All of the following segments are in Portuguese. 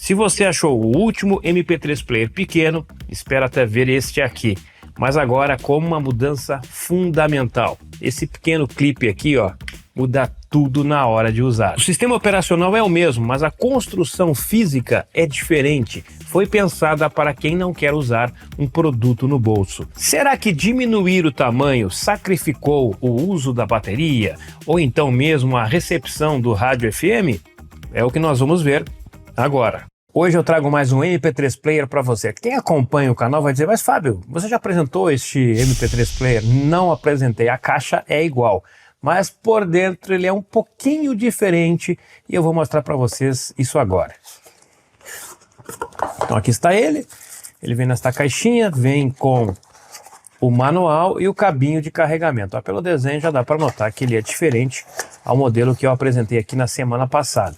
Se você achou o último MP3 Player pequeno, espera até ver este aqui. Mas agora com uma mudança fundamental. Esse pequeno clipe aqui, ó, muda tudo na hora de usar. O sistema operacional é o mesmo, mas a construção física é diferente. Foi pensada para quem não quer usar um produto no bolso. Será que diminuir o tamanho sacrificou o uso da bateria? Ou então mesmo a recepção do rádio FM? É o que nós vamos ver agora. Hoje eu trago mais um MP3 Player para você. Quem acompanha o canal vai dizer, mas Fábio, você já apresentou este MP3 Player? Não apresentei, a caixa é igual, mas por dentro ele é um pouquinho diferente e eu vou mostrar para vocês isso agora. Então aqui está ele vem nesta caixinha, vem com o manual e o cabinho de carregamento. Ó, pelo desenho já dá para notar que ele é diferente ao modelo que eu apresentei aqui na semana passada.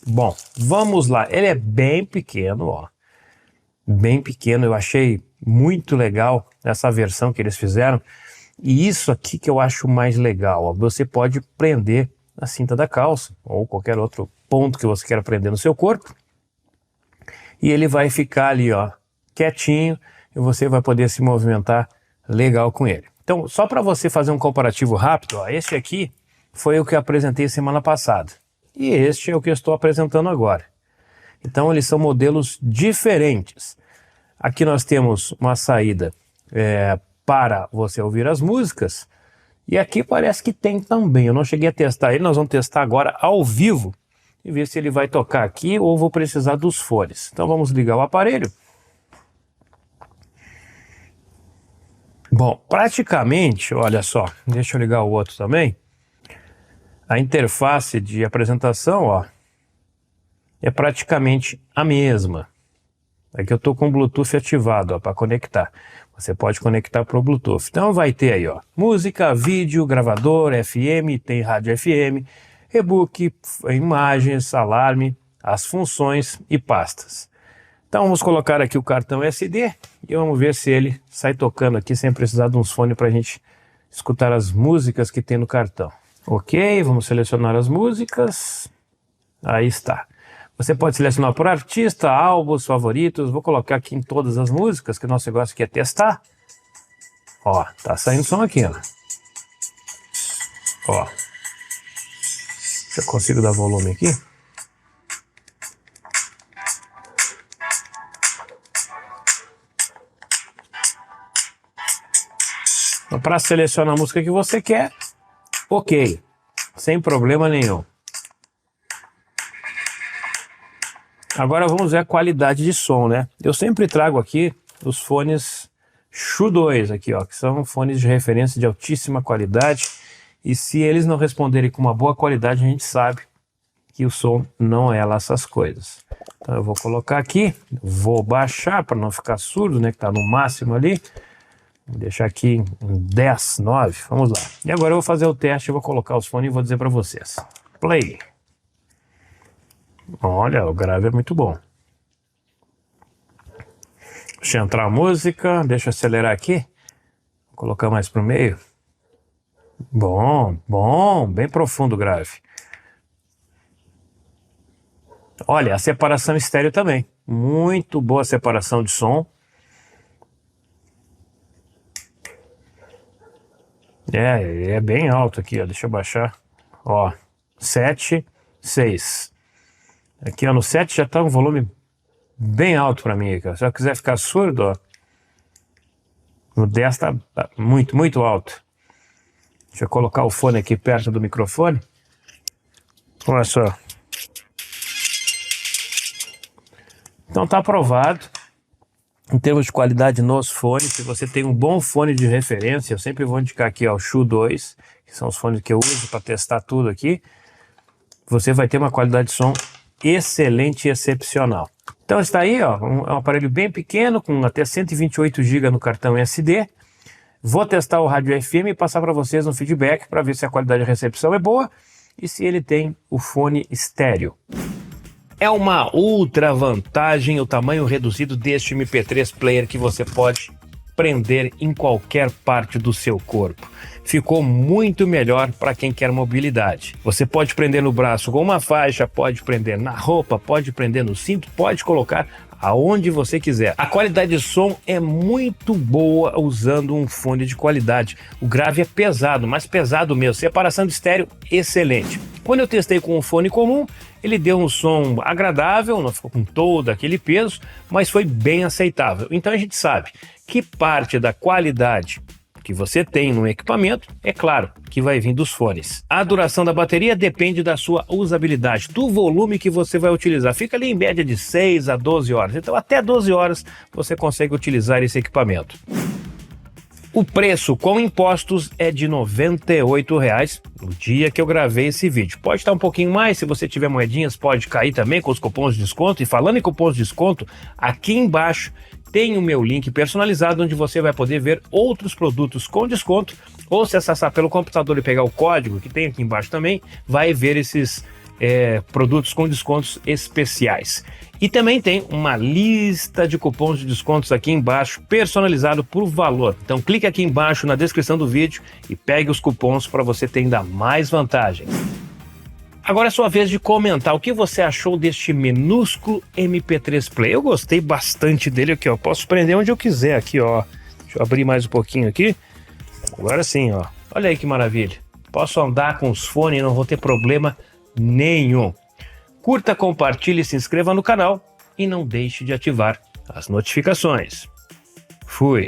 Bom, vamos lá, ele é bem pequeno, ó, bem pequeno, eu achei muito legal essa versão que eles fizeram, e isso aqui que eu acho mais legal, ó, você pode prender na cinta da calça, ou qualquer outro ponto que você queira prender no seu corpo, e ele vai ficar ali, ó, quietinho, e você vai poder se movimentar legal com ele. Então, só para você fazer um comparativo rápido, ó, este aqui foi o que eu apresentei semana passada. E este é o que eu estou apresentando agora. Então eles são modelos diferentes. Aqui nós temos uma saída para você ouvir as músicas. E aqui parece que tem também. Eu não cheguei a testar ele, nós vamos testar agora ao vivo. E ver se ele vai tocar aqui ou vou precisar dos fones. Então vamos ligar o aparelho. Bom, praticamente, olha só, deixa eu ligar o outro também. A interface de apresentação, ó, é praticamente a mesma. Aqui eu estou com o Bluetooth ativado para conectar. Você pode conectar para o Bluetooth. Então vai ter aí, ó, música, vídeo, gravador, FM, tem rádio FM, e-book, imagens, alarme, as funções e pastas. Então vamos colocar aqui o cartão SD e vamos ver se ele sai tocando aqui sem precisar de uns fones para a gente escutar as músicas que tem no cartão. Ok, vamos selecionar as músicas. Aí está. Você pode selecionar por artista, álbuns, favoritos. Vou colocar aqui em todas as músicas, que o nosso negócio aqui é testar. Ó, tá saindo som aqui, ó. Ó. Se eu consigo dar volume aqui. Então, para selecionar a música que você quer, ok, sem problema nenhum. Agora vamos ver a qualidade de som, né? Eu sempre trago aqui os fones Shure 2 aqui, ó, que são fones de referência de altíssima qualidade. E se eles não responderem com uma boa qualidade, a gente sabe que o som não é lá essas coisas. Então eu vou colocar aqui, vou baixar para não ficar surdo, né? Que tá no máximo ali. Vou deixar aqui em 10, 9, vamos lá. E agora eu vou fazer o teste, eu vou colocar os fones e vou dizer para vocês. Play. Olha, o grave é muito bom. Deixa eu entrar a música, deixa eu acelerar aqui. Vou colocar mais pro meio. Bom, bom, bem profundo o grave. Olha, a separação estéreo também. Muito boa separação de som. É bem alto aqui, ó. Deixa eu baixar. Ó, 7, 6. Aqui, ó, no 7 já tá um volume bem alto para mim, cara. Se eu quiser ficar surdo, ó, no 10 tá muito, muito alto. Deixa eu colocar o fone aqui perto do microfone. Olha só. Então tá aprovado. Em termos de qualidade nos fones, se você tem um bom fone de referência, eu sempre vou indicar aqui, ó, o Shure 2, que são os fones que eu uso para testar tudo aqui. Você vai ter uma qualidade de som excelente e excepcional. Então está aí, ó, é um aparelho bem pequeno, com até 128 GB no cartão SD. Vou testar o rádio FM e passar para vocês um feedback para ver se a qualidade de recepção é boa e se ele tem o fone estéreo. É uma ultra vantagem o tamanho reduzido deste MP3 Player que você pode prender em qualquer parte do seu corpo. Ficou muito melhor para quem quer mobilidade. Você pode prender no braço com uma faixa, pode prender na roupa, pode prender no cinto, pode colocar aonde você quiser. A qualidade de som é muito boa usando um fone de qualidade. O grave é pesado, mas pesado mesmo. Separação de estéreo, excelente. Quando eu testei com um fone comum, ele deu um som agradável, não ficou com todo aquele peso, mas foi bem aceitável. Então a gente sabe que parte da qualidade que você tem no equipamento, é claro, que vai vir dos fones. A duração da bateria depende da sua usabilidade, do volume que você vai utilizar. Fica ali em média de 6 a 12 horas. Então até 12 horas você consegue utilizar esse equipamento. O preço com impostos é de R$ 98,00 no dia que eu gravei esse vídeo. Pode estar um pouquinho mais, se você tiver moedinhas pode cair também com os cupons de desconto. E falando em cupons de desconto, aqui embaixo tem o meu link personalizado onde você vai poder ver outros produtos com desconto, ou se acessar pelo computador e pegar o código que tem aqui embaixo também, vai ver esses produtos com descontos especiais. E também tem uma lista de cupons de descontos aqui embaixo, personalizado por valor. Então clique aqui embaixo na descrição do vídeo e pegue os cupons para você ter ainda mais vantagem. Agora é sua vez de comentar o que você achou deste minúsculo MP3 Player. Eu gostei bastante dele aqui, ó. Posso prender onde eu quiser aqui, ó. Deixa eu abrir mais um pouquinho aqui. Agora sim, ó. Olha aí que maravilha. Posso andar com os fones e não vou ter problema nenhum. Curta, compartilhe, se inscreva no canal e não deixe de ativar as notificações. Fui!